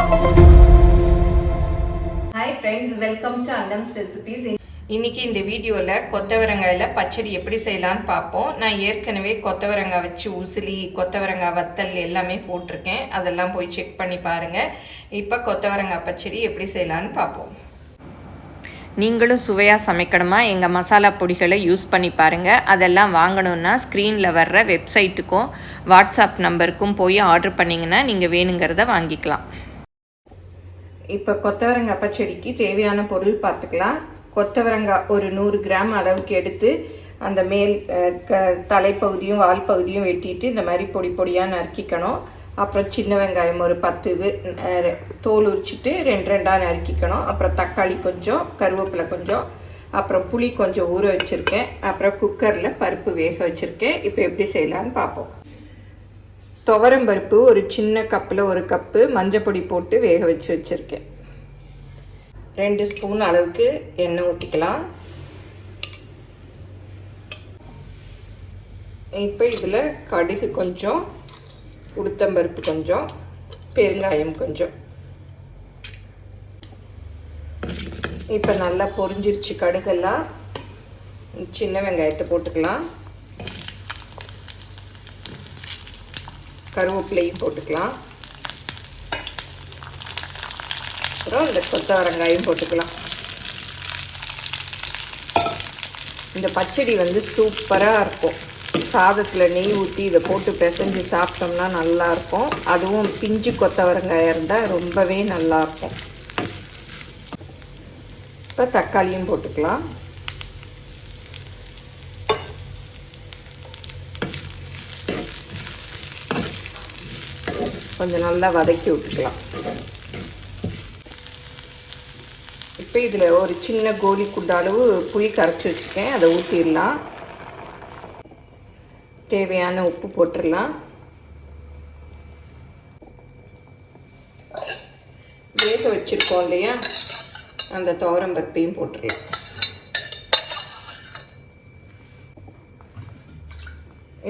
Hi friends, welcome to Annam's Recipes. இன்னைக்கு இந்த வீடியோல கொத்தவரங்காயில பச்சடி எப்படி செய்யலாம்னு பாப்போம். நான் ஏற்கனவே கொத்தவரங்காய் வச்சு உசிலி, கொத்தவரங்காய் வத்தல் எல்லாமே போட்டுருக்கேன். அதெல்லாம் போய் செக் பண்ணி பாருங்க. இப்போ கொத்தவரங்காய் பச்சடி எப்படி செய்யலாம்னு பாப்போம். நீங்களும் சுவையாக சமைக்கணுமா எங்கள் மசாலா பொடிகளை யூஸ் பண்ணி பாருங்கள். அதெல்லாம் வாங்கணுன்னா ஸ்க்ரீனில் வர்ற வெப்சைட்டுக்கும் வாட்ஸ்அப் நம்பருக்கும் போய் ஆர்டர் பண்ணிங்கன்னா நீங்கள் வேணுங்கிறத வாங்கிக்கலாம். இப்போ கொத்தவரங்காய் பச்சடிக்கு தேவையான பொருள் பார்த்துக்கலாம். கொத்தவரங்காய் ஒரு 100 கிராம் அளவுக்கு எடுத்து அந்த மேல் தலைப்பகுதியும் வால் பகுதியும் வெட்டிட்டு இந்த மாதிரி பொடி பொடியாக நறுக்கிக்கணும். அப்புறம் சின்ன வெங்காயம் ஒரு 10 இது தோல் உரிச்சிட்டு 2 நறுக்கிக்கணும். அப்புறம் தக்காளி கொஞ்சம், கருவேப்பிலை கொஞ்சம், அப்புறம் புளி கொஞ்சம் ஊற வச்சுருக்கேன். அப்புறம் குக்கரில் பருப்பு வேக வச்சுருக்கேன். இப்போ எப்படி செய்யலான்னு பார்ப்போம். துவரம் பருப்பு ஒரு சின்ன கப்பில் 1 கப்பு மஞ்சள் பொடி போட்டு வேக வச்சுருக்கேன். 2 ஸ்பூன் அளவுக்கு எண்ணெய் ஊற்றிக்கலாம். இப்போ இதில் கடுகு கொஞ்சம், உளுத்தம்பருப்பு கொஞ்சம், பெருங்காயம் கொஞ்சம். இப்போ நல்லா பொரிஞ்சிருச்சு கடுகெல்லாம். சின்ன வெங்காயத்தை போட்டுக்கலாம். கருவேப்பிலையும் போட்டுக்கலாம். அப்புறம் இந்த கொத்தவரங்காயும் போட்டுக்கலாம். இந்த பச்சடி வந்து சூப்பராக இருக்கும். சாதத்தில் நெய் ஊற்றி இதை போட்டு பிசைஞ்சு சாப்பிட்டோம்னா நல்லாயிருக்கும். அதுவும் பிஞ்சு கொத்தவரங்காயாக இருந்தால் ரொம்பவே நல்லாயிருக்கும். இப்போ தக்காளியும் போட்டுக்கலாம். கொஞ்சம் நல்லா வதக்கி விட்டுக்கலாம். இப்போ இதில் ஒரு சின்ன கோலி குண்ட அளவு புளி கரைச்சி வச்சுருக்கேன். அதை ஊற்றிடலாம். தேவையான உப்பு போட்டுடலாம். வேக வச்சுருக்கோம் இல்லையா, அந்த துவரம் பருப்பையும் போட்டுடலாம்.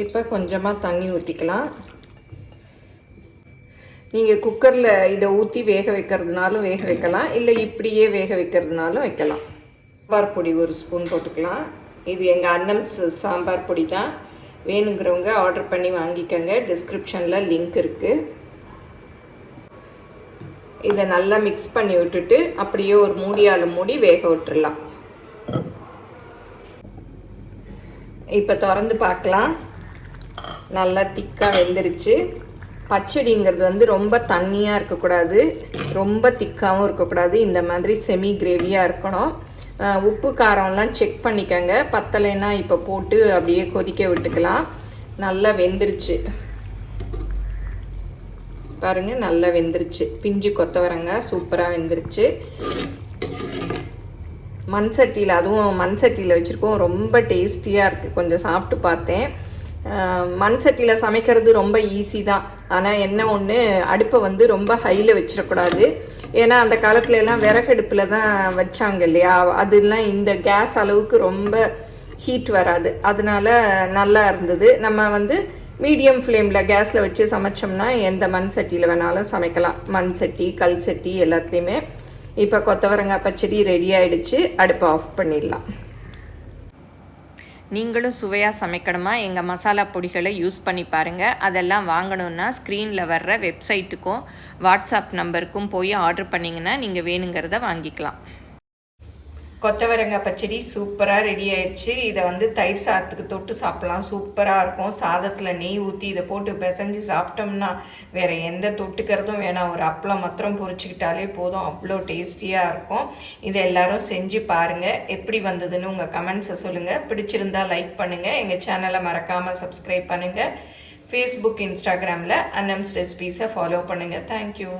இப்போ கொஞ்சமாக தண்ணி ஊற்றிக்கலாம். நீங்கள் குக்கரில் இதை ஊற்றி வேக வைக்கிறதுனாலும் வேக வைக்கலாம், இல்லை இப்படியே வேக வைக்கிறதுனாலும் வைக்கலாம். சாம்பார் பொடி 1 ஸ்பூன் போட்டுக்கலாம். இது எங்கள் அன்னம்ஸ் சாம்பார் பொடி தான். வேணுங்கிறவங்க ஆர்டர் பண்ணி வாங்கிக்கோங்க. டிஸ்கிரிப்ஷனில் லிங்க் இருக்குது. இதை நல்லா மிக்ஸ் பண்ணி விட்டுட்டு அப்படியே ஒரு மூடியால் மூடி வேக விட்டுடலாம். இப்போ திறந்து பார்க்கலாம். நல்லா திக்காக வெந்துருச்சு. பச்சடிங்கிறது வந்து ரொம்ப தண்ணியாக இருக்கக்கூடாது, ரொம்ப திக்காகவும் இருக்கக்கூடாது. இந்த மாதிரி செமி கிரேவியாக இருக்கணும். உப்பு காரம்லாம் செக் பண்ணிக்கோங்க. பத்தலைன்னா இப்போ போட்டு அப்படியே கொதிக்க விட்டுக்கலாம். நல்லா வெந்துருச்சு பாருங்கள், நல்லா வெந்துருச்சு. பிஞ்சு கொத்தவரங்காய் சூப்பராக வெந்துருச்சு. மண் சட்டியில், அதுவும் மண் சட்டியில் வச்சுருக்கோம். ரொம்ப டேஸ்டியாக இருக்குது. கொஞ்சம் சாப்பிட்டு பார்த்தேன். மண் சட்டியில் சமைக்கிறது ரொம்ப ஈஸி தான். ஆனால் என்ன ஒன்று, அடுப்பை வந்து ரொம்ப ஹையில் வச்சிடக்கூடாது. ஏன்னா அந்த காலத்துல எல்லாம் விறகடுப்பில் தான் வச்சாங்க இல்லையா, அதெல்லாம் இந்த கேஸ் அளவுக்கு ரொம்ப ஹீட் வராது. அதனால நல்லா இருந்தது. நம்ம வந்து மீடியம் ஃப்ளேமில் கேஸில் வச்சு சமைச்சோம்னா எந்த மண் சட்டியில் வேணாலும் சமைக்கலாம். மண் சட்டி, கல் சட்டி எல்லாத்துலேயுமே. இப்போ கொத்தவரங்காய் பச்சடி ரெடி ஆகிடுச்சு. அடுப்பை ஆஃப் பண்ணிடலாம். நீங்களும் சுவையாக சமைக்கணுமா எங்கள் மசாலா பொடிகளை யூஸ் பண்ணி பாருங்கள். அதெல்லாம் வாங்கணுன்னா ஸ்க்ரீனில் வர்ற வெப்சைட்டுக்கும் வாட்ஸ்அப் நம்பருக்கும் போய் ஆர்டர் பண்ணிங்கன்னா நீங்கள் வேணுங்கிறத வாங்கிக்கலாம். கொத்தவரங்காய் பச்சடி சூப்பராக ரெடி ஆயிடுச்சு. இதை வந்து தயிர் சாதத்துக்கு தொட்டு சாப்பிட்லாம். சூப்பராக இருக்கும். சாதத்தில் நெய் ஊற்றி இதை போட்டு பிசைஞ்சு சாப்பிட்டோம்னா வேறு எந்த தொட்டுக்கிறதும் வேணாம். ஒரு அப்பளம் மாத்திரம் பொரிச்சிக்கிட்டாலே போதும். அவ்வளோ டேஸ்டியாக இருக்கும். இதை எல்லோரும் செஞ்சு பாருங்கள். எப்படி வந்ததுன்னு உங்கள் கமெண்ட்ஸை சொல்லுங்கள். பிடிச்சிருந்தா லைக் பண்ணுங்கள். எங்கள் சேனலை மறக்காமல் சப்ஸ்கிரைப் பண்ணுங்கள். ஃபேஸ்புக், இன்ஸ்டாகிராமில் அன்னம்ஸ் ரெசிபீஸை ஃபாலோ பண்ணுங்கள். தேங்க்யூ.